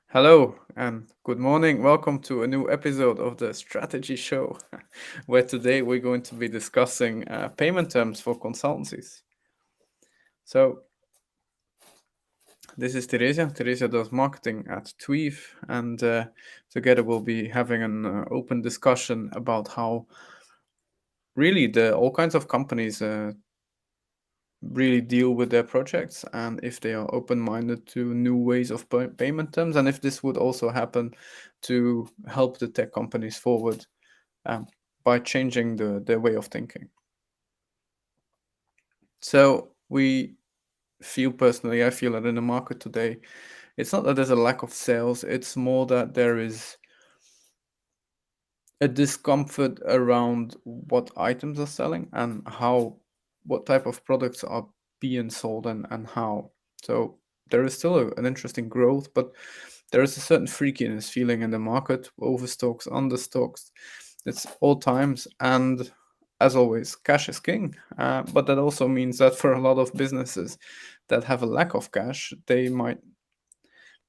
Hello and good morning. Welcome to a new episode of the Strategy Show, where today we're going to be discussing payment terms for consultancies. So, this is Terezija. Terezija does marketing at Tweeve, and together we'll be having an open discussion about how really the all kinds of companies really deal with their projects and if they are open-minded to new ways of payment terms, and if this would also happen to help the tech companies forward um, by changing their way of thinking. So I feel that in the market today, it's not that there's a lack of sales, it's more that there is a discomfort around what items are selling and what type of products are being sold and how. So there is still an interesting growth, but there is a certain freakiness feeling in the market, overstocks, understocks. It's all times, and as always, cash is king. But that also means that for a lot of businesses that have a lack of cash, they might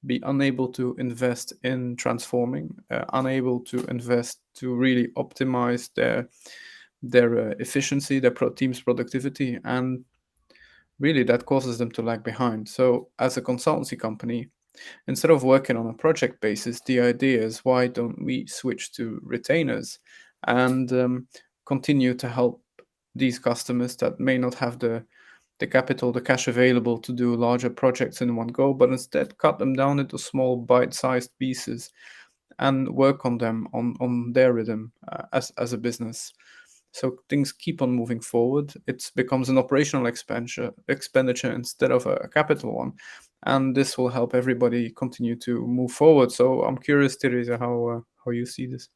be unable to invest in transforming, unable to invest to really optimize their efficiency, team's productivity, and really that causes them to lag behind. So, as a consultancy company, instead of working on a project basis, the idea is why don't we switch to retainers and continue to help these customers that may not have the capital, the cash available to do larger projects in one go, but instead cut them down into small bite-sized pieces and work on them on their rhythm as a business. So things keep on moving forward. It becomes an operational expenditure instead of a capital one, and this will help everybody continue to move forward. So I'm curious, Teresa, how you see this.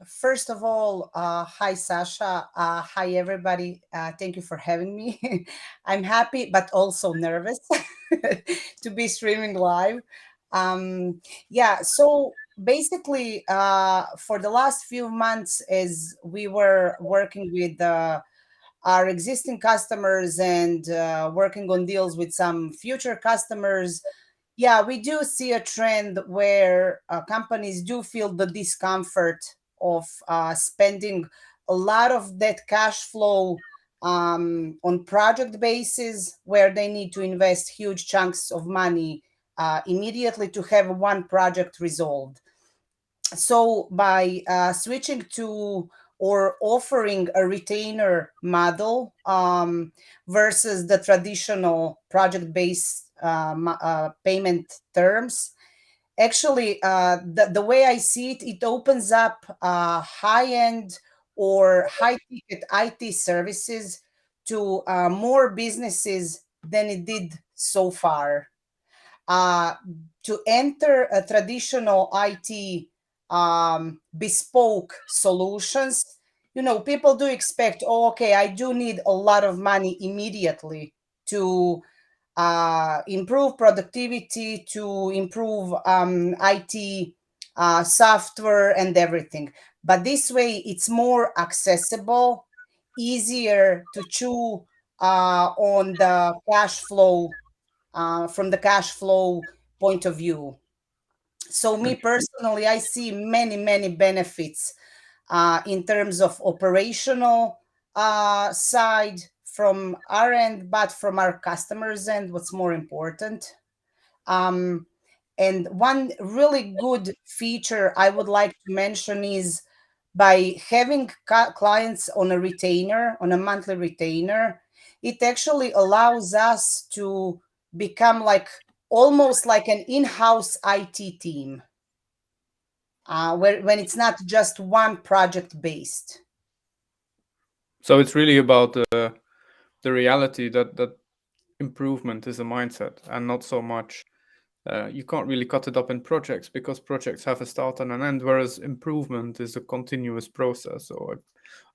First of all, hi Sasha. Hi everybody. Thank you for having me. I'm happy but also nervous to be streaming live. Yeah, so basically, for the last few months, as we were working with our existing customers and working on deals with some future customers, yeah, we do see a trend where companies do feel the discomfort of spending a lot of that cash flow on project basis, where they need to invest huge chunks of money immediately to have one project resolved. So by switching to or offering a retainer model versus the traditional project-based payment terms, actually, the way I see it, it opens up high-end or high-ticket IT services to more businesses than it did so far. uh, to enter a traditional IT bespoke solutions, people do expect, oh, okay, I do need a lot of money immediately to improve productivity, to improve IT software and everything. But this way, it's more accessible, easier to chew on the cash flow from the cash flow point of view. So, me personally, I see many, many benefits in terms of operational side from our end, but from our customers' end, what's more important. Um, and one really good feature I would like to mention is by having clients on a retainer, on a monthly retainer, it actually allows us to become like almost like an in-house IT team, where when it's not just one project based. So it's really about the reality that improvement is a mindset and not so much. You can't really cut it up in projects because projects have a start and an end, whereas improvement is a continuous process. So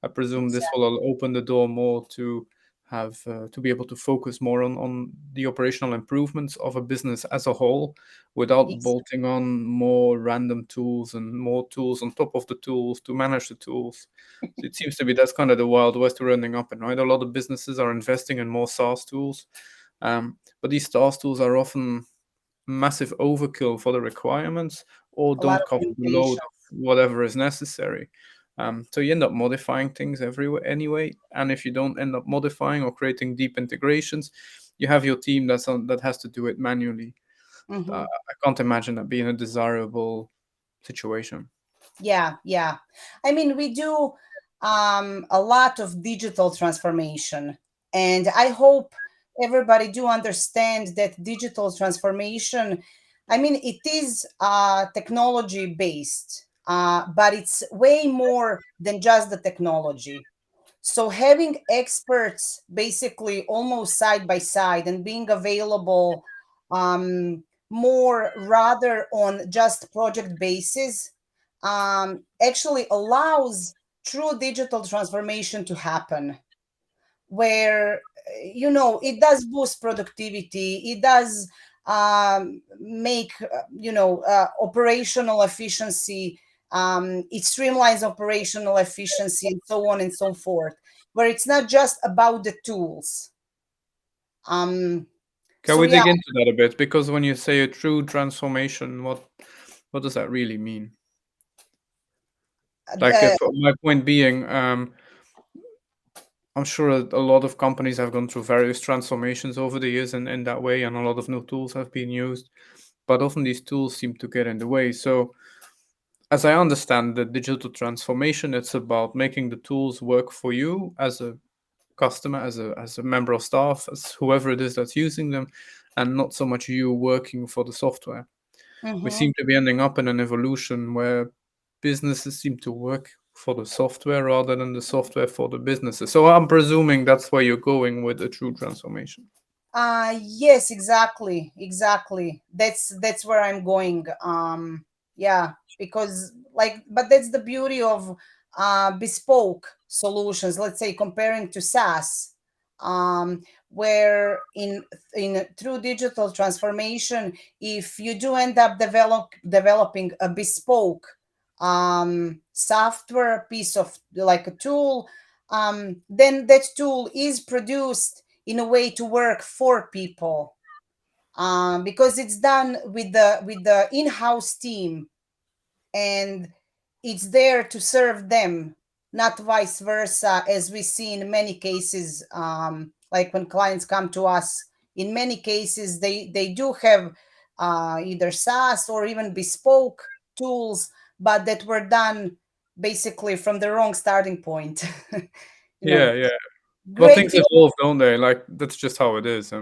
I presume this will open the door more to have to be able to focus more on the operational improvements of a business as a whole without Exactly. bolting on more random tools and more tools on top of the tools to manage the tools. So it seems to be that's kind of the wild west we're ending up in, right? A lot of businesses are investing in more SaaS tools, but these SaaS tools are often massive overkill for the requirements or A lot don't of cover the load limitations. of whatever is necessary. So you end up modifying things everywhere anyway. And if you don't end up modifying or creating deep integrations, you have your team that has to do it manually. Hmm. I can't imagine that being a desirable situation. Yeah, yeah. I mean, we do a lot of digital transformation, and I hope everybody do understand that digital transformation. I mean, it is technology based, but it's way more than just the technology. So having experts basically almost side by side and being available more rather on just project basis actually allows true digital transformation to happen, where it does boost productivity, it does make operational efficiency, it streamlines operational efficiency and so on and so forth, where it's not just about the tools. um Can so we yeah. dig into that a bit? Because when you say a true transformation, what does that really mean? Like, uh, if my point being, I'm sure a lot of companies have gone through various transformations over the years in that way, and a lot of new tools have been used. But often these tools seem to get in the way. So, as I understand the digital transformation, it's about making the tools work for you as a customer, as a member of staff, as whoever it is that's using them, and not so much you working for the software. We mhm. seem to be ending up in an evolution where businesses seem to work for the software rather than the software for the businesses. So I'm presuming that's where you're going with a true transformation. Yes, exactly, exactly. That's where I'm going. Yeah, because but that's the beauty of bespoke solutions. Let's say comparing to SaaS, where in through digital transformation, if you do end up developing a bespoke software piece of like a tool, then that tool is produced in a way to work for people, because it's done with the in-house team, and it's there to serve them, not vice versa, as we see in many cases. Like when clients come to us, in many cases they do have either SaaS or even bespoke tools, but that were done basically from the wrong starting point. you Yeah, know yeah. But Great things people. evolve, don't they? Like, that's just how it is.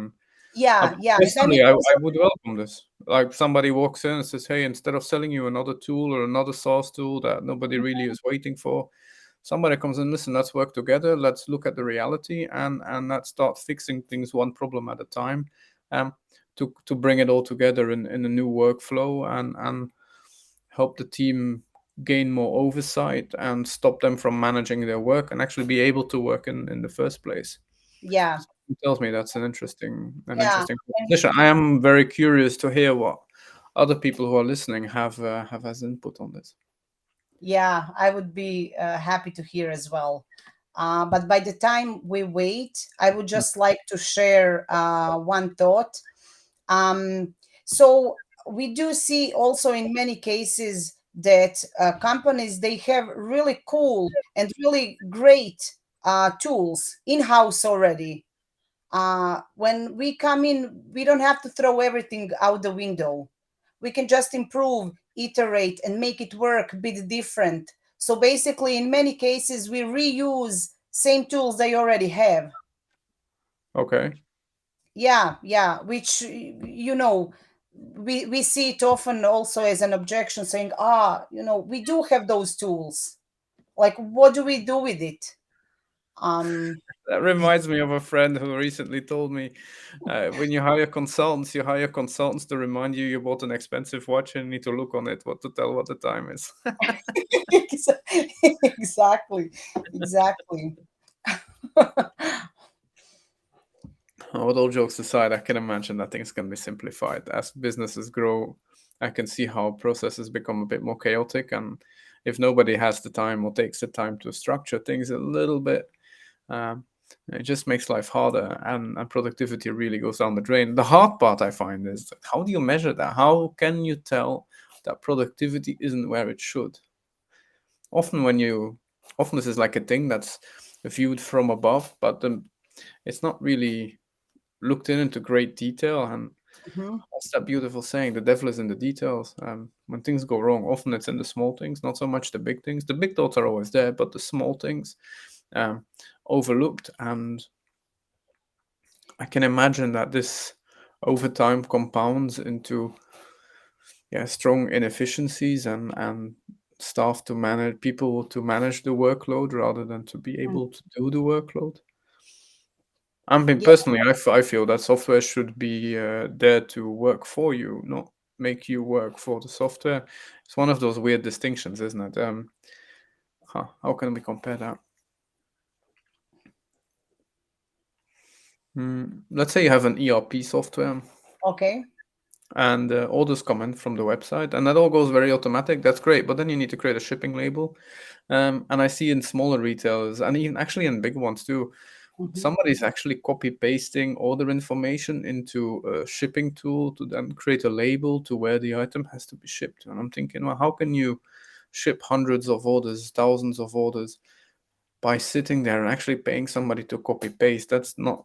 Yeah, yeah, and I mean Personally, I also. would welcome this. Like, somebody walks in and says, "Hey, instead of selling you another tool or another SaaS tool that nobody really is waiting for, somebody comes in, listen, let's work together. Let's look at the reality and let's start fixing things one problem at a time, um, to bring it all together in a new workflow and help the team gain more oversight and stop them from managing their work and actually be able to work in the first place." Yeah, It tells me that's an yeah, interesting and proposition. I am very curious to hear what other people who are listening have as input on this. yeah, I would be happy to hear as well. But by the time we wait, I would Mm. just like to share one thought. Um, so we do see also in many cases that companies, they have really cool and really great tools in house already. When we come in, we don't have to throw everything out the window. We can just improve, iterate, and make it work a bit different. So basically, in many cases, we reuse same tools they already have. Okay. Yeah, yeah, which we see it often also as an objection, saying, we do have those tools. Like, what do we do with it? Um, That reminds me of a friend who recently told me, when you hire consultants to remind you you bought an expensive watch and you need to look on it what to tell what the time is. exactly, exactly. With all jokes aside, I can imagine that things can be simplified. As businesses grow, I can see how processes become a bit more chaotic. And if nobody has the time or takes the time to structure things a little bit, It just makes life harder, and productivity really goes down the drain. The hard part I find is that how do you measure that? How can you tell that productivity isn't where it should? Often when you often this is like a thing that's viewed from above, but it's not really looked into great detail. And Mhm. that's that beautiful saying, the devil is in the details. When things go wrong, often it's in the small things, not so much the big things. The big thoughts are always there, but the small things um, overlooked. And I can imagine that this over time compounds into strong inefficiencies and staff to manage people to manage the workload rather than to be Mm. able to do the workload. I mean, Yeah. personally, I feel that software should be there to work for you, not make you work for the software. It's one of those weird distinctions, isn't it? How can we compare that? Let's say you have an ERP software Okay. and orders come in from the website, and that all goes very automatic. That's great, but then you need to create a shipping label. And I see in smaller retailers, and even actually in big ones too, Mhm. somebody's actually copy pasting order information into a shipping tool to then create a label to where the item has to be shipped. And I'm thinking, well, how can you ship hundreds of orders, thousands of orders by sitting there and actually paying somebody to copy paste? That's not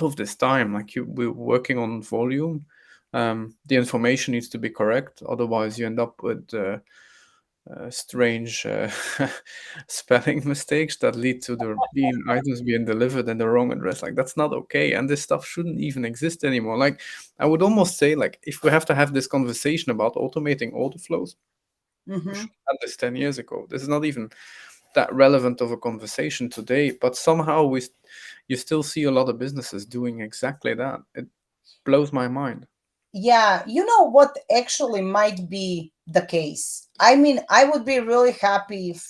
of this time. Like we're working on volume. The information needs to be correct, otherwise you end up with strange spelling mistakes that lead to the being items being delivered in the wrong address. Like that's not okay, and this stuff shouldn't even exist anymore. Like I would almost say, like if we have to have this conversation about automating order flows, we should Mhm. have had this 10 years ago. This is not even that relevant of a conversation today, but somehow you still see a lot of businesses doing exactly that. It blows my mind. Yeah, you know what actually might be the case. I mean, I would be really happy if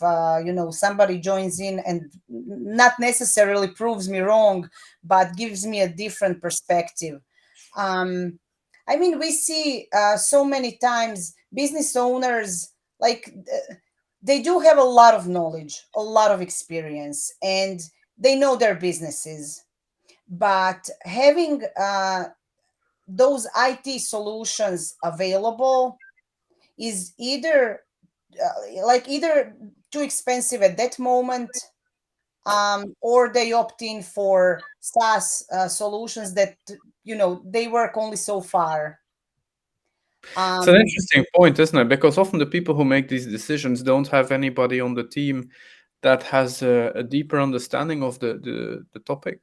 somebody joins in and not necessarily proves me wrong, but gives me a different perspective. Um, I mean, we see so many times business owners like they do have a lot of knowledge, a lot of experience, and they know their businesses. But having those IT solutions available is either too expensive at that moment, or they opt in for SaaS solutions that they work only so far. It's an Um, interesting point, isn't it? Because often the people who make these decisions don't have anybody on the team that has a deeper understanding of the topic,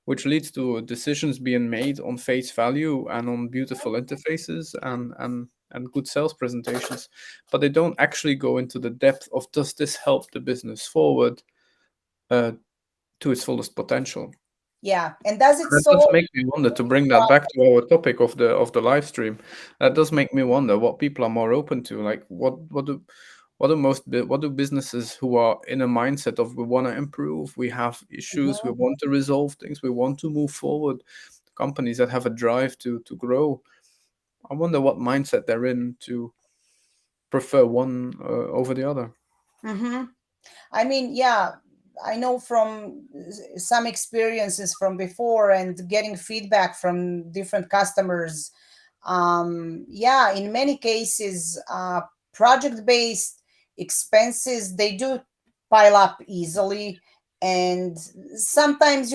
which leads to decisions being made on face value and on beautiful interfaces and good sales presentations. But they don't actually go into the depth of, does this help the business forward uh, to its fullest potential? yeah, and does it That does solve? make me wonder, to bring that back to our topic of the live stream. That does make me wonder what people are more open to. Like, what do businesses who are in a mindset of we want to improve, we have issues, we Mhm, want to resolve things, we want to move forward. Companies that have a drive to grow. I wonder what mindset they're in to prefer one over the other. mhm. I mean, yeah, I know from some experiences from before and getting feedback from different customers. Yeah, in many cases, project based expenses, they do pile up easily. And sometimes,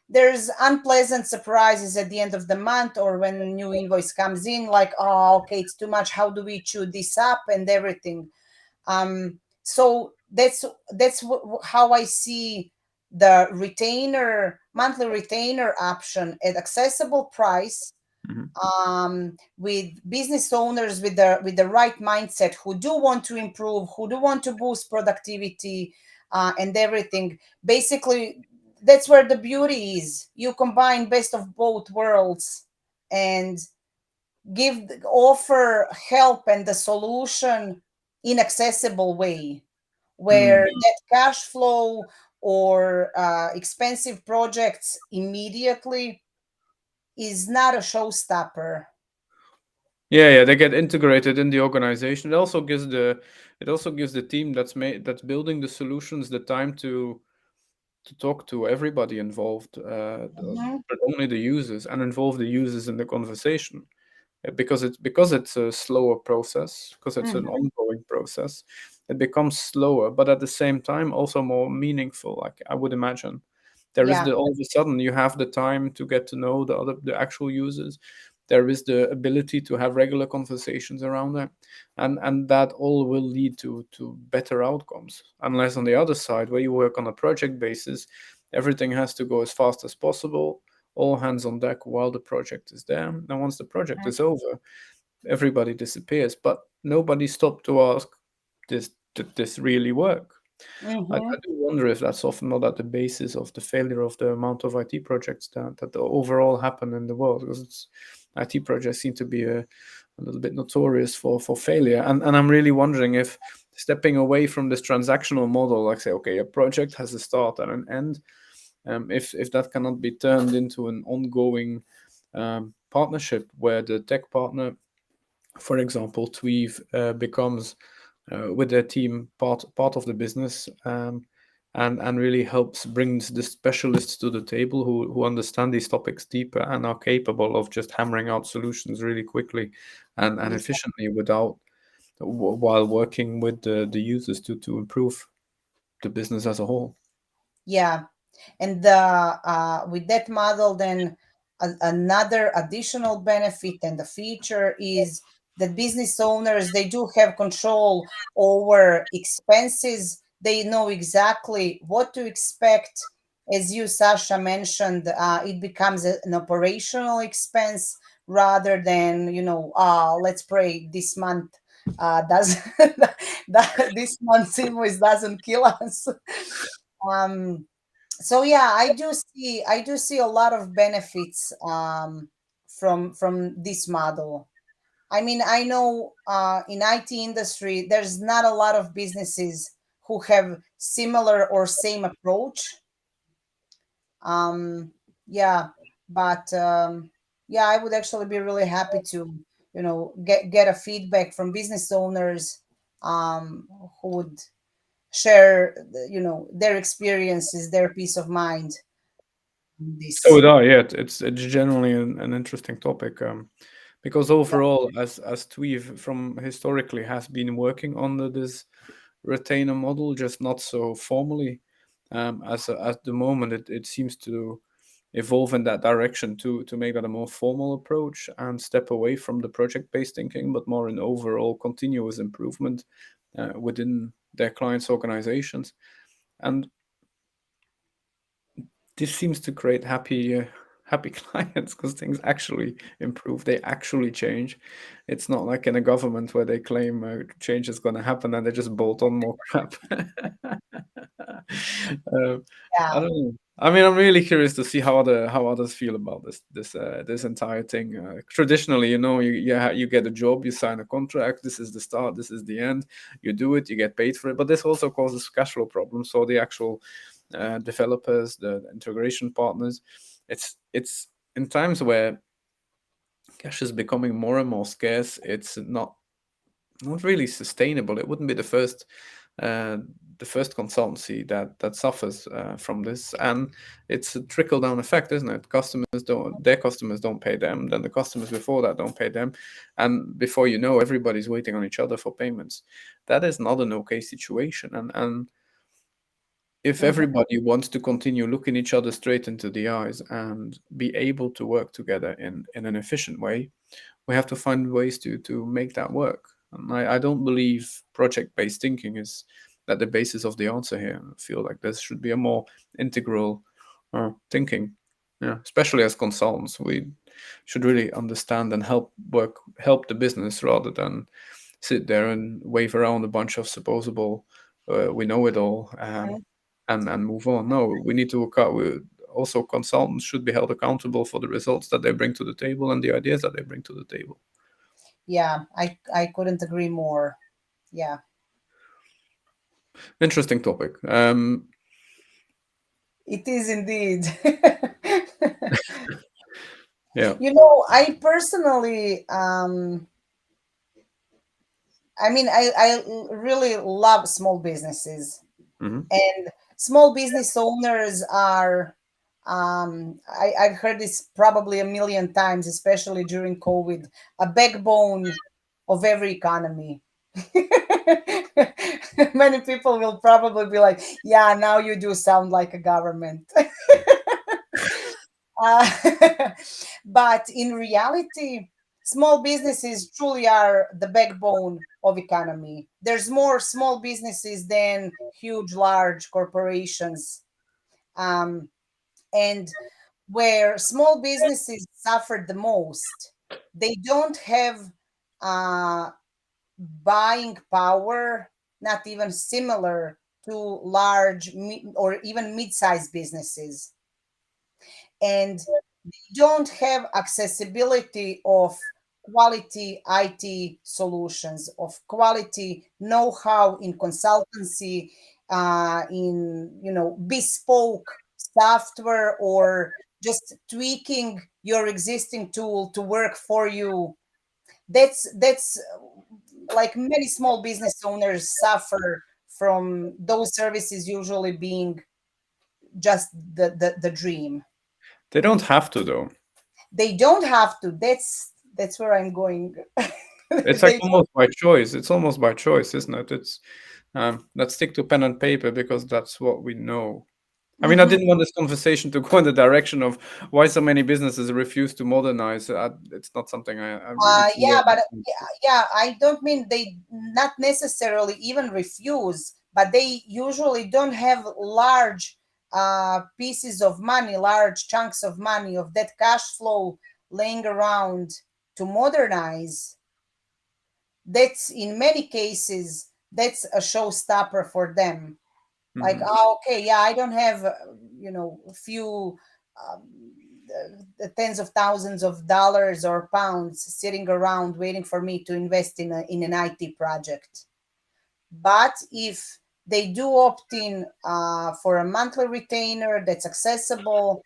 there's unpleasant surprises at the end of the month or when new invoice comes in, like, oh, okay, it's too much. How do we chew this up and everything? So how I see the retainer monthly retainer option at accessible price, Mhm. with business owners with the right mindset, who do want to improve, who do want to boost productivity, and everything. Basically, that's where the beauty is. You combine best of both worlds and offer help and the solution in accessible way, where Mm. that cash flow or expensive projects immediately is not a showstopper. Yeah, they get integrated in the organization. It also gives the team that's building the solutions the time to talk to everybody involved, Mhm. but only the users, and involve the users in the conversation. Because it's a slower process, because it's an Mhm. ongoing process, it becomes slower, but at the same time also more meaningful. Like I would imagine, there is Yeah. the all of a sudden you have the time to get to know the actual users. There is the ability to have regular conversations around that, and that all will lead to better outcomes. Unless on the other side, where you work on a project basis, everything has to go as fast as possible, all hands on deck while the project is there. And once the project is over, everybody disappears. But nobody stopped to ask, did this really work? I Mhm. do wonder if that's often not at the basis of the failure of the amount of IT projects that overall happen in the world, because IT projects seem to be a little bit notorious for failure. And I'm really wondering if stepping away from this transactional model, like say, okay, a project has a start and an end, if that cannot be turned into an ongoing partnership where the tech partner, for example, Tweave, becomes with their team part of the business, and really helps brings the specialists to the table who understand these topics deeper and are capable of just hammering out solutions really quickly and Yeah. efficiently without while working with the users to improve the business as a whole. Yeah. And with that model, then another additional benefit and the feature is that business owners, they do have control over expenses. They know exactly what to expect. As you, Sasha, mentioned, it becomes an operational expense rather than, let's pray this month does that this month's invoice doesn't kill us. um so yeah, I do see a lot of benefits from this model. I mean, I know in IT industry there's not a lot of businesses who have similar or same approach. um yeah, but yeah, I would actually be really happy to get a feedback from business owners who would share their experiences, their peace of mind on So this. would I. Yeah, it's generally an interesting topic, because overall, as Tweave from historically has been working under this retainer model, just not so formally. As at the moment, it seems to evolve in that direction to make that a more formal approach and step away from the project based thinking, but more an overall continuous improvement within their clients' organizations. And this seems to create happy clients because things actually improve, they actually change. It's not like in a government where they claim change is going to happen and they just bolt on more crap. I Yeah. don't know. I mean, I'm really curious to see how others feel about this entire thing. Traditionally, you get a job, you sign a contract. This is the start, this is the end. You do it, you get paid for it. But this also causes cash flow problems for the actual developers, the integration partners. It's in times where cash is becoming more and more scarce. It's not really sustainable. It wouldn't be uh, the first consultancy that suffers from this, and it's a trickle down effect, isn't it? Their customers don't pay them, then the customers before that don't pay them, and before you know, everybody's waiting on each other for payments. That is not an okay situation, and if Mhm. everybody wants to continue looking each other straight into the eyes and be able to work together in an efficient way, we have to find ways to make that work. And I don't believe project-based thinking is at the basis of the answer here. I feel like there should be a more integral thinking. Yeah, especially as consultants, we should really understand and help the business rather than sit there and wave around a bunch of supposable we know it all, and move on. No, we need to work out. Also, consultants should be held accountable for the results that they bring to the table and the ideas that they bring to the table. Yeah, I couldn't agree more. Yeah, Interesting topic. it is indeed. Yeah. I personally, I mean, I really love small businesses. Hmm. And Small business owners are, I've heard this probably a million times, especially during COVID, a backbone of every economy. Many people will probably be like, yeah, now you do sound like a government. Uh, but in reality, small businesses truly are the backbone of economy. There's more small businesses than huge, large corporations. Um, and where small businesses suffer the most, they don't have uh, buying power, not even similar to large or even mid-sized businesses. And don't have accessibility of quality IT solutions, of quality know-how in consultancy, in bespoke software, or just tweaking your existing tool to work for you. That's like many small business owners suffer from those services usually being just the dream. They don't have to though. They don't have to. That's where I'm going. It's like They don't. almost by choice. It's almost by choice, isn't it? It's let's stick to pen and paper because that's what we know. I mean, I Mhm. didn't want this conversation to go in the direction of why so many businesses refuse to modernize. It's not something I really feel Yeah, like. but yeah, I don't mean they not necessarily even refuse, but they usually don't have large pieces of money, large chunks of money of that cash flow laying around to modernize. That's in many cases that's a showstopper for them. Like, Mhm. oh, okay, yeah, I don't have a few um, tens of thousands of dollars or pounds sitting around waiting for me to invest in an IT project. But if they do opt in for a monthly retainer that's accessible,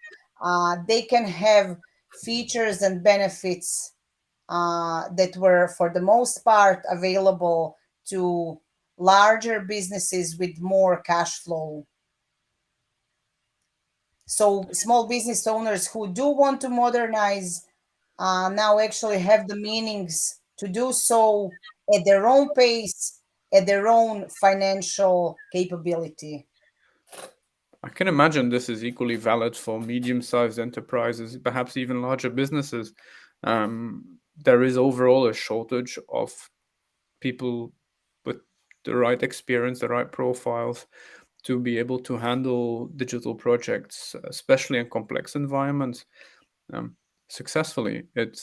they can have features and benefits that were, for the most part, available to larger businesses with more cash flow. So small business owners who do want to modernize now actually have the meanings to do so at their own pace, at their own financial capability. I can imagine this is equally valid for medium-sized enterprises, perhaps even larger businesses. There is overall a shortage of people with the right experience, the right profiles to be able to handle digital projects, especially in complex environments, um, successfully. It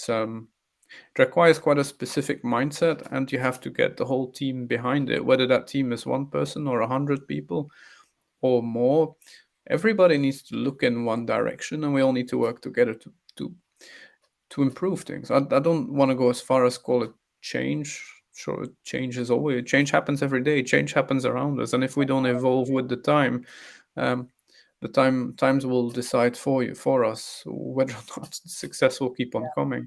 requires quite a specific mindset, and you have to get the whole team behind it, whether that team is one person or 100 people or more. Everybody needs to look in one direction, and we all need to work together to improve things. I don't want to go as far as call it change. Sure, change happens every day. Change happens around us, and if we don't evolve with the time, um, times will decide for us whether or not success will keep on coming.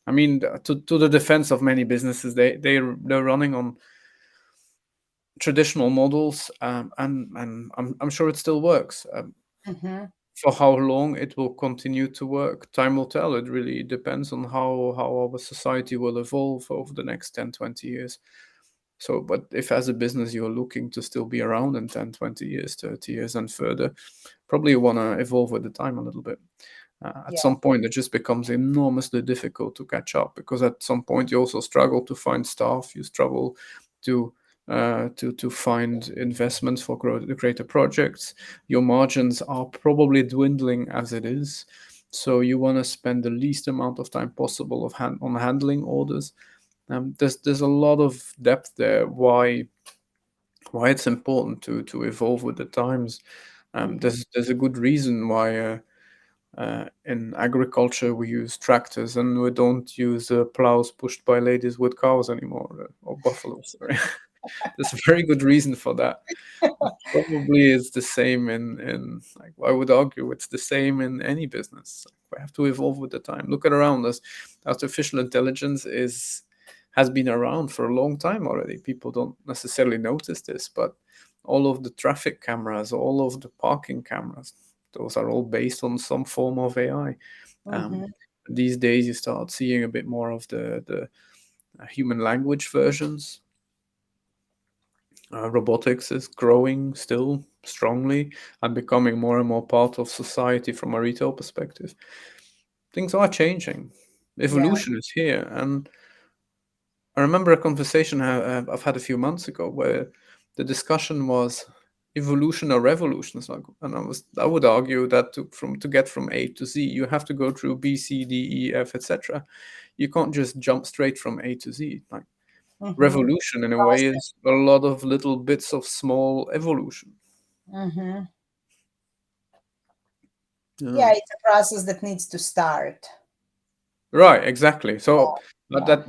I mean, to the defense of many businesses, they're running on traditional models, and I'm sure it still works. Hmm. For how long it will continue to work, time will tell. It really depends on how our society will evolve over the next 10, 20 years. So, but if as a business you're looking to still be around in 10, 20 years, 30 years and further, probably you want to evolve with the time a little bit. At Yeah, some point, it just becomes enormously difficult to catch up because at some point you also struggle to find staff. You struggle to to find investments for greater projects. Your margins are probably dwindling as it is, so you want to spend the least amount of time possible on handling orders. There's a lot of depth there. Why it's important to evolve with the times. hmm, There's a good reason why. In agriculture, we use tractors and we don't use plows pushed by ladies with cows anymore, or buffaloes. Sorry. There's a very good reason for that. It probably is the same in like I would argue it's the same in any business. We have to evolve with the time. Look at around us. Artificial intelligence is has been around for a long time already. People don't necessarily notice this, but all of the traffic cameras, all of the parking cameras, those are all based on some form of AI. Um, Mm-hmm. these days, you start seeing a bit more of the human language versions. Robotics is growing still strongly and becoming more and more part of society from a retail perspective. Things are changing. Yeah. Evolution is here, and I remember a conversation I've had a few months ago where the discussion was evolution or revolution. It's like, and I would argue that to get from A to Z, you have to go through B, C, D, E, F, etc. You can't just jump straight from A to Z. Like Mm-hmm. revolution, in a way, is a lot of little bits of small evolution. Mm-hmm. Yeah. Yeah, it's a process that needs to start. Right, exactly. So Yeah. that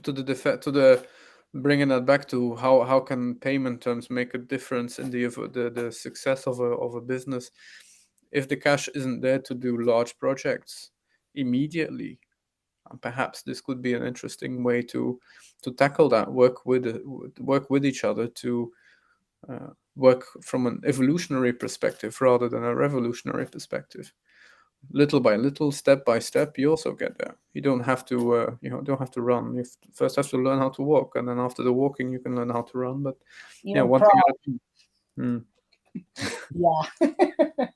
to the bringing that back to how can payment terms make a difference in the success of a business. If the cash isn't there to do large projects immediately, perhaps this could be an interesting way to tackle that. Work with each other to work from an evolutionary perspective rather than a revolutionary perspective. Little by little, step by step, you also get there. You don't have to don't have to run. First have to learn how to walk, and then after the walking you can learn how to run. But yeah, Even one pro. thing at a time. Mm, Yeah.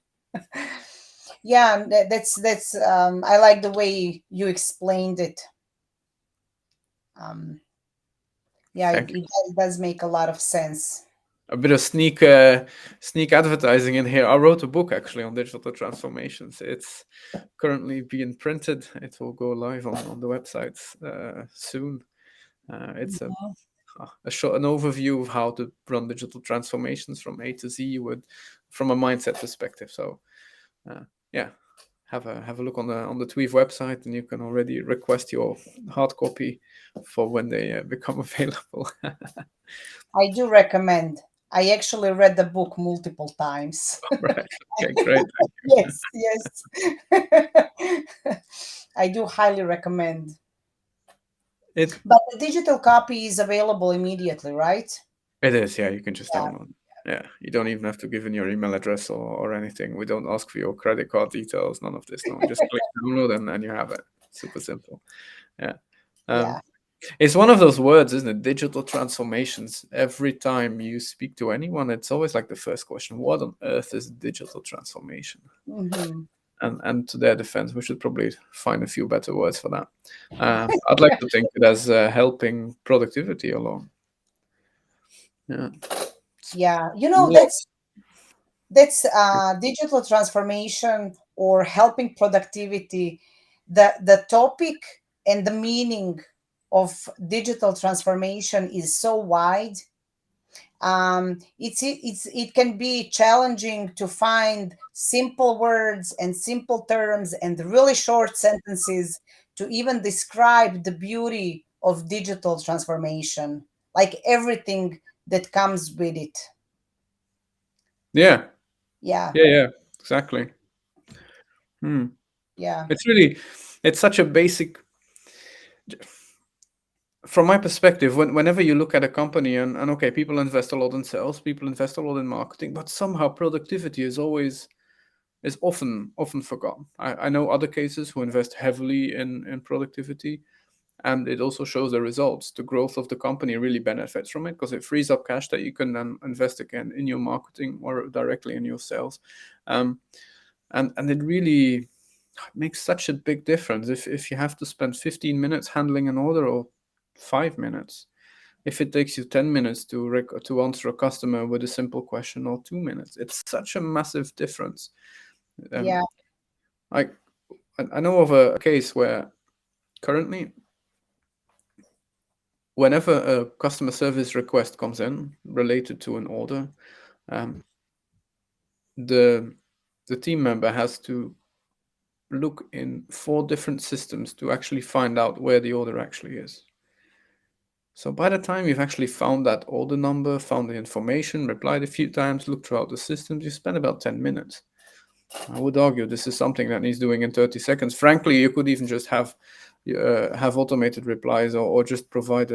Yeah, that's I like the way you explained it. Um yeah, thank you. it does make a lot of sense. A bit of sneak advertising in here. I wrote a book actually on digital transformations. It's currently being printed. It will go live on the websites soon. It's a short an overview of how to run digital transformations from A to Z with from a mindset perspective. So uh, yeah, have a look on the Tweave website, and you can already request your hard copy for when they become available. I do recommend. I actually read the book multiple times. Right. Okay. Great. Yes, yes. I do highly recommend. It But the digital copy is available immediately, right? it is. Yeah. You can just Yeah. download. Yeah. You don't even have to give in your email address or anything. We don't ask for your credit card details. None of this. No. Just click download and you have it. Super simple. Yeah. Um, Yeah. It's one of those words, isn't it? Digital transformations. Every time you speak to anyone, it's always like the first question: what on earth is digital transformation? Hmm. And to their defense, we should probably find a few better words for that. I'd like to think it as helping productivity along. Yeah. Yeah. More. That's digital transformation or helping productivity. The topic and the meaning of digital transformation is so wide. It can be challenging to find simple words and simple terms and really short sentences to even describe the beauty of digital transformation, like everything that comes with it. Yeah. Yeah. Yeah. Yeah. Exactly. Hmm. Yeah. It's really, it's such a basic. From my perspective, whenever you look at a company and okay, people invest a lot in sales, people invest a lot in marketing, but somehow productivity is often forgotten. I know other cases who invest heavily in productivity, and it also shows the results. The growth of the company really benefits from it because it frees up cash that you can then invest again in your marketing or directly in your sales. Um, and it really makes such a big difference if you have to spend 15 minutes handling an order or 5 minutes. If it takes you 10 minutes to answer a customer with a simple question or 2 minutes, it's such a massive difference. Um, Yeah. I I know of a case where currently, whenever a customer service request comes in related to an order, um, the the team member has to look in 4 different systems to actually find out where the order actually is. So by the time you've actually found that order number, found the information, replied a few times, looked throughout the systems, you spend about 10 minutes. I would argue this is something that needs doing in 30 seconds. Frankly, you could even just have automated replies or just provide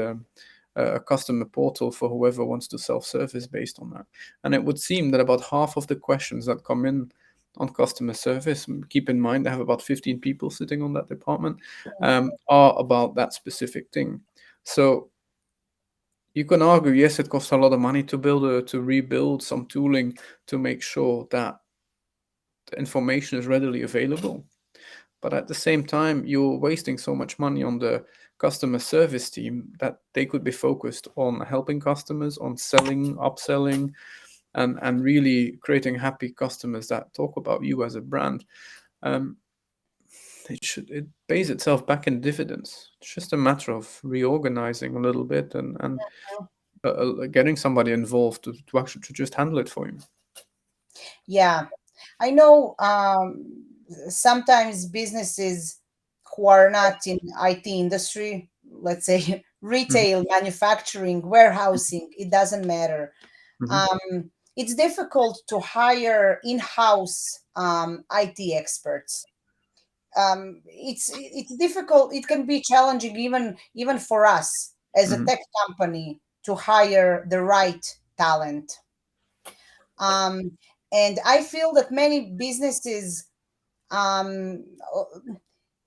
a customer portal for whoever wants to self-service based on that. And it would seem that about half of the questions that come in on customer service, keep in mind they have about 15 people sitting on that department, are about that specific thing. So you can argue, yes, it costs a lot of money to to rebuild some tooling to make sure that the information is readily available. But at the same time, you're wasting so much money on the customer service team that they could be focused on helping customers, on selling, upselling, and really creating happy customers that talk about you as a brand. Um, it pays itself back in dividends. It's just a matter of reorganizing a little bit and getting somebody involved to actually to just handle it for you. Yeah, I know sometimes businesses who are not in IT industry, let's say Hmm. retail, manufacturing, warehousing, it doesn't matter. Hmm. It's difficult to hire in-house IT experts. It's difficult. It can be challenging even for us as a Hmm. tech company to hire the right talent. Um, and I feel that many businesses, um,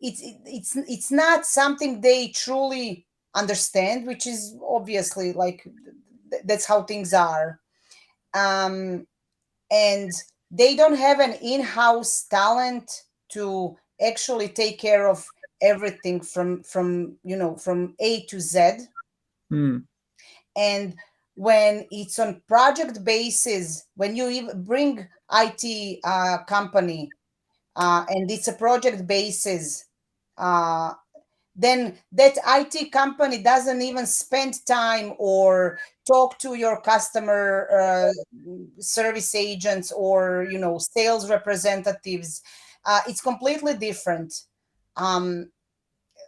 it's not something they truly understand, which is obviously like that's how things are. Um, and they don't have an in-house talent to actually take care of everything from A to Z. Mm. And when it's on project basis, when you even bring IT company and it's a project basis, uh, then that IT company doesn't even spend time or talk to your customer service agents or sales representatives. It's completely different. Um,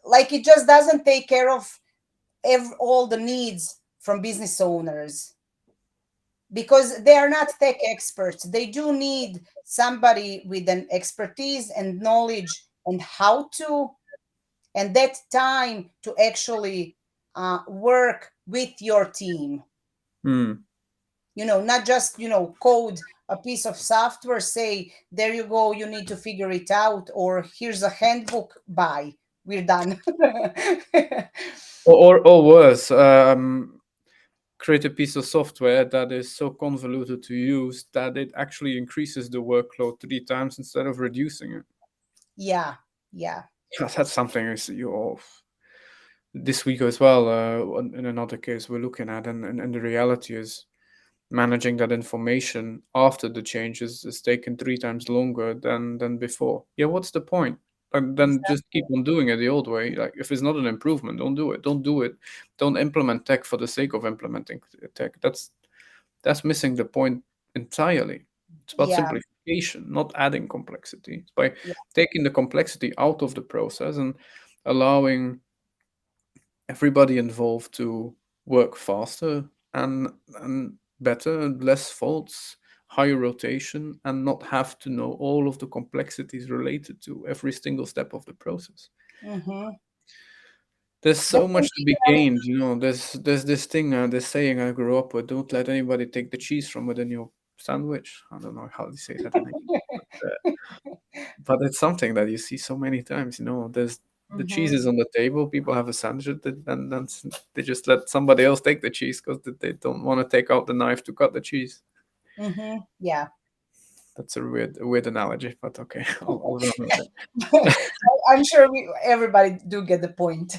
like it just doesn't take care of all the needs from business owners because they are not tech experts. They do need somebody with an expertise and knowledge and how to and that time to actually work with your team. Mm. Not just code a piece of software, say there you go, you need to figure it out, or here's a handbook, bye, we're done. Or worse, create a piece of software that is so convoluted to use that it actually increases the workload 3 times instead of reducing it. Yeah, yeah. That's something is you all this week as well. In another case we're looking at, and the reality is managing that information after the changes is taken 3 times longer than before. Yeah, what's the point? And then just keep on doing it the old way. Like if it's not an improvement, don't do it. Don't do it. Don't implement tech for the sake of implementing tech. That's missing the point entirely. It's about Yeah, simplification, not adding complexity. It's by yeah. taking the complexity out of the process and allowing everybody involved to work faster and better, less faults, higher rotation, and not have to know all of the complexities related to every single step of the process. Mm-hmm. There's That so can much to be be gained, you know. There's this thing, this saying I grew up with: "Don't let anybody take the cheese from within your sandwich." I don't know how to say that in English, but it's something that you see so many times. You know, there's the cheese mm-hmm. is on the table. People have a sandwich, and then they just let somebody else take the cheese because they don't want to take out the knife to cut the cheese. Mm-hmm. Yeah. That's a weird analogy, but okay, I'll run with it. I'm sure everybody do get the point.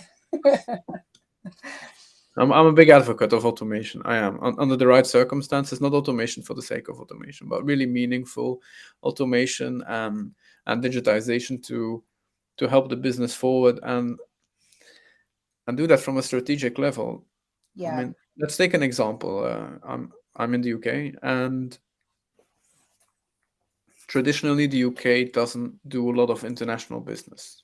I'm a big advocate of automation. I am. Under the right circumstances, not automation for the sake of automation, but really meaningful automation and digitization to help the business forward and do that from a strategic level. I Yeah. mean, let's take an example. I'm in the UK, and traditionally the UK doesn't do a lot of international business.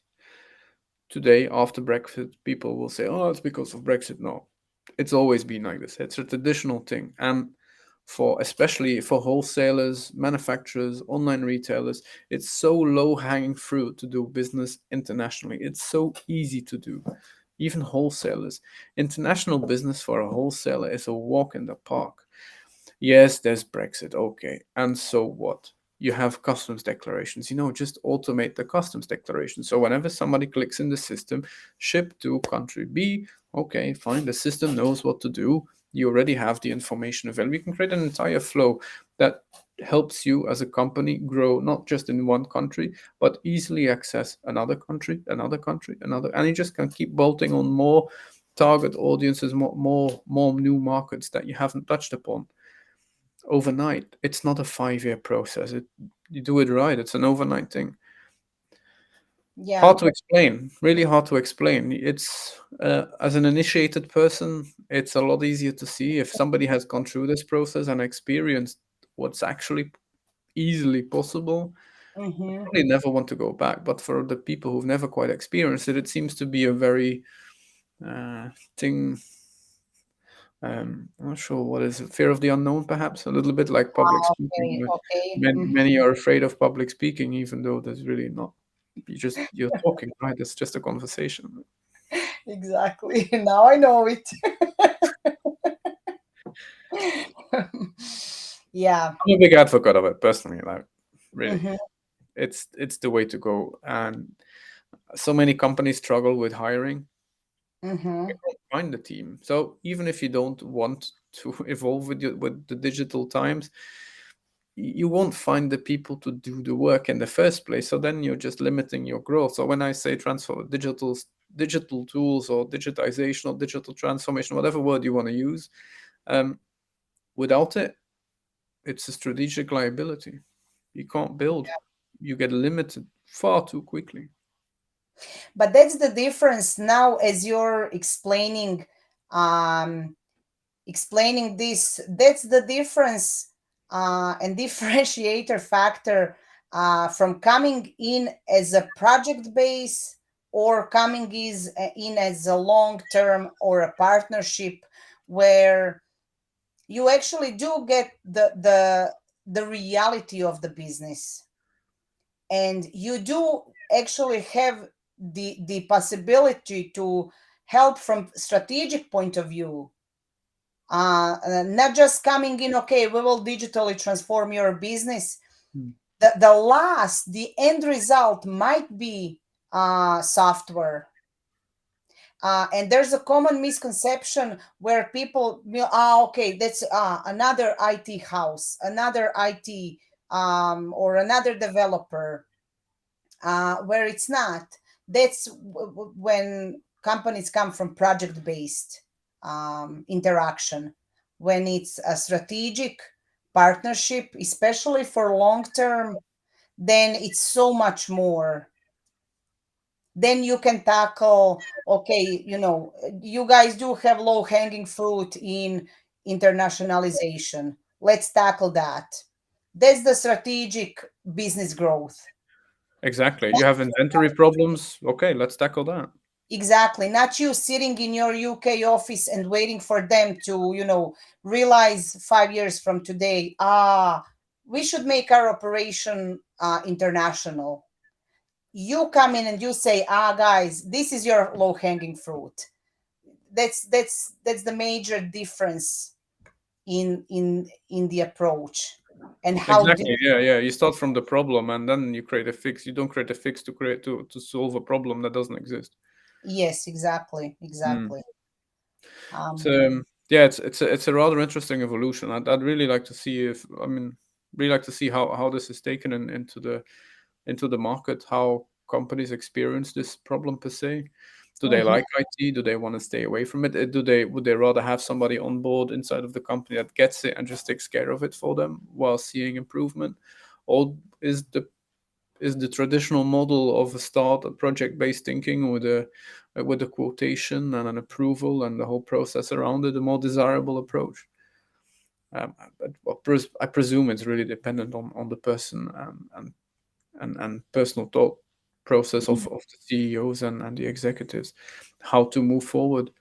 Today, after Brexit, people will say, "Oh, it's because of Brexit." No, it's always been like this. It's a traditional thing, and for especially for wholesalers, manufacturers, online retailers, it's so low hanging fruit to do business internationally. It's so easy to do. even wholesalers. International business for a wholesaler is a walk in the park. Yes, there's Brexit, okay. And so what? You have customs declarations. Just automate the customs declaration. So whenever somebody clicks in the system, ship to country B, okay, fine. The system knows what to do. You already have the information available. We can create an entire flow that helps you as a company grow not just in one country, but easily access another country, another, and you just can keep bolting on more target audiences, more new markets that you haven't touched upon overnight. It's not a 5-year process. You do it right. It's an overnight thing. Hard Yeah. to explain. Really hard to explain. It's as an initiated person, it's a lot easier to see if somebody has gone through this process and experienced what's actually easily possible. Mm-hmm. Probably never want to go back. But for the people who've never quite experienced it, it seems to be a very thing. I'm not sure what is it. Fear of the unknown, perhaps a little bit like public speaking. Okay. Okay. Many are afraid of public speaking, even though there's really not. You're talking, right? It's just a conversation. Exactly. Now I know it. Yeah. I'm a big advocate of it personally. Like, really, Mm-hmm. it's the way to go. And so many companies struggle with hiring. They Mm-hmm. can't find the team. So even if you don't want to evolve with the digital times, you won't find the people to do the work in the first place. So then you're just limiting your growth. So when I say transfer digital tools or digitization or digital transformation, whatever word you want to use, um, without it, it's a strategic liability. You can't build. You get limited far too quickly. But that's the difference now, as you're um, explaining this. That's the difference and differentiator factor from coming in as a project base or coming in as a long term or a partnership where you actually do get the reality of the business, and you do actually have the possibility to help from strategic point of view, not just coming in, okay, we will digitally transform your business. Mm. The end result might be software. And there's a common misconception where people, okay, that's another IT house, another IT, or another developer, where it's not. That's when companies come from project based interaction. When it's a strategic partnership, especially for long term, then it's so much more. Then you can tackle, okay, you guys do have low hanging fruit in internationalization. Let's tackle that. That's the strategic business growth. Exactly. You have inventory problems. Okay, let's tackle that. Exactly. Not you sitting in your UK office and waiting for them to, realize 5 years from today, we should make our operation international. You come in and you say, guys, this is your low hanging fruit. That's the major difference in the approach and how. Exactly. Yeah, yeah. You start from the problem and then you create a fix. You don't create a fix to solve a problem that doesn't exist. Yes, exactly, Mm. exactly. Um, So yeah, it's a rather interesting evolution. I'd really like to see if really like to see how this is taken into the market, how companies experience this problem per se. Do they mhm, like IT? Do they want to stay away from it? Would they rather have somebody on board inside of the company that gets it and just takes care of it for them while seeing improvement? Or is the traditional model of a project-based thinking with a quotation and an approval and the whole process around it a more desirable approach? I presume it's really dependent on the person and personal thought process of the CEOs and the executives, how to move forward.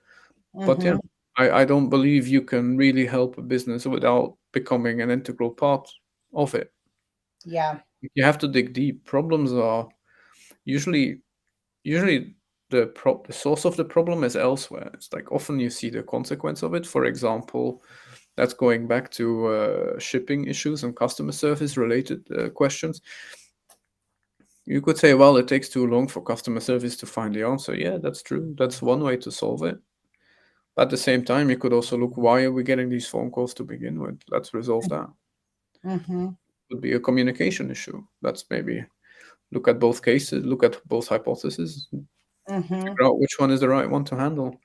But yeah, mhm, I don't believe you can really help a business without becoming an integral part of it. yeah. You have to dig deep. Problems are usually usually. the source of the problem is elsewhere. It's like often you see the consequence of it. For example, that's going back to shipping issues and customer service related questions. You could say, well, it takes too long for customer service to find the answer. Yeah, that's true. That's one way to solve it. At the same time, you could also look, why are we getting these phone calls to begin with? Let's resolve that. Mm-hmm. Would be a communication issue. That's maybe look at both cases, look at both hypotheses, Mm-hmm. figure out which one is the right one to handle.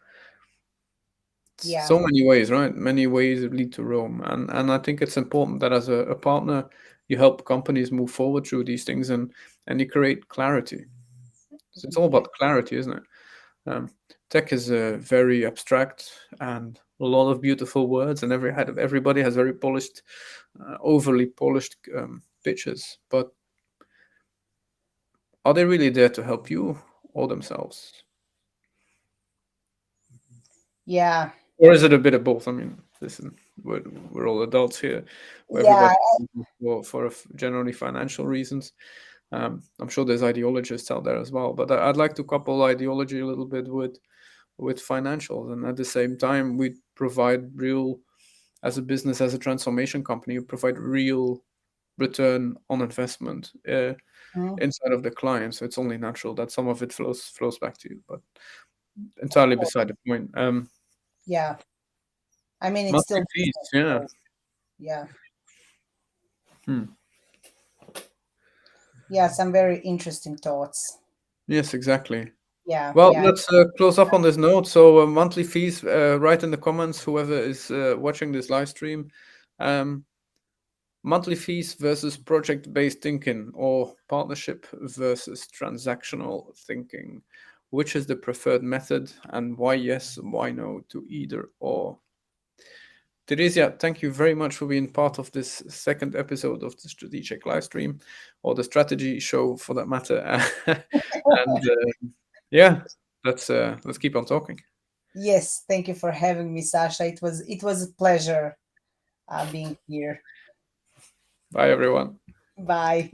Yeah. So many ways, right? Many ways lead to Rome, and I think it's important that as a partner, you help companies move forward through these things, and you create clarity. So it's all Yeah. about clarity, isn't it? Um, Tech is very abstract and a lot of beautiful words, and everybody has very polished, overly polished pitches. But are they really there to help you or themselves? Yeah. Or is it a bit of both? I mean, listen, we're all adults here. Yeah. Everybody for generally financial reasons. I'm sure there's ideologists out there as well, but I'd like to couple ideology a little bit with financials, and at the same time, we provide real, as a business, as a transformation company, we provide real return on investment Mhm. inside of the client. So it's only natural that some of it flows back to you, but Of entirely course. beside the point. Yeah. I mean, it's Monthly still fees, business. yeah. So, yeah. Hmm. Yeah. Some very interesting thoughts. Yes, exactly. Yeah. Well, Yeah. let's close up on this note. So, monthly fees, write in the comments, whoever is watching this live stream, um, monthly fees versus project based thinking or partnership versus transactional thinking. Which is the preferred method and why yes, why no to either or? Terezija, thank you very much for being part of this second episode of the strategic live stream or the strategy show for that matter. And yeah, let's keep on talking. Yes. Thank you for having me, Sasha. It was a pleasure being here. Bye, everyone. Bye.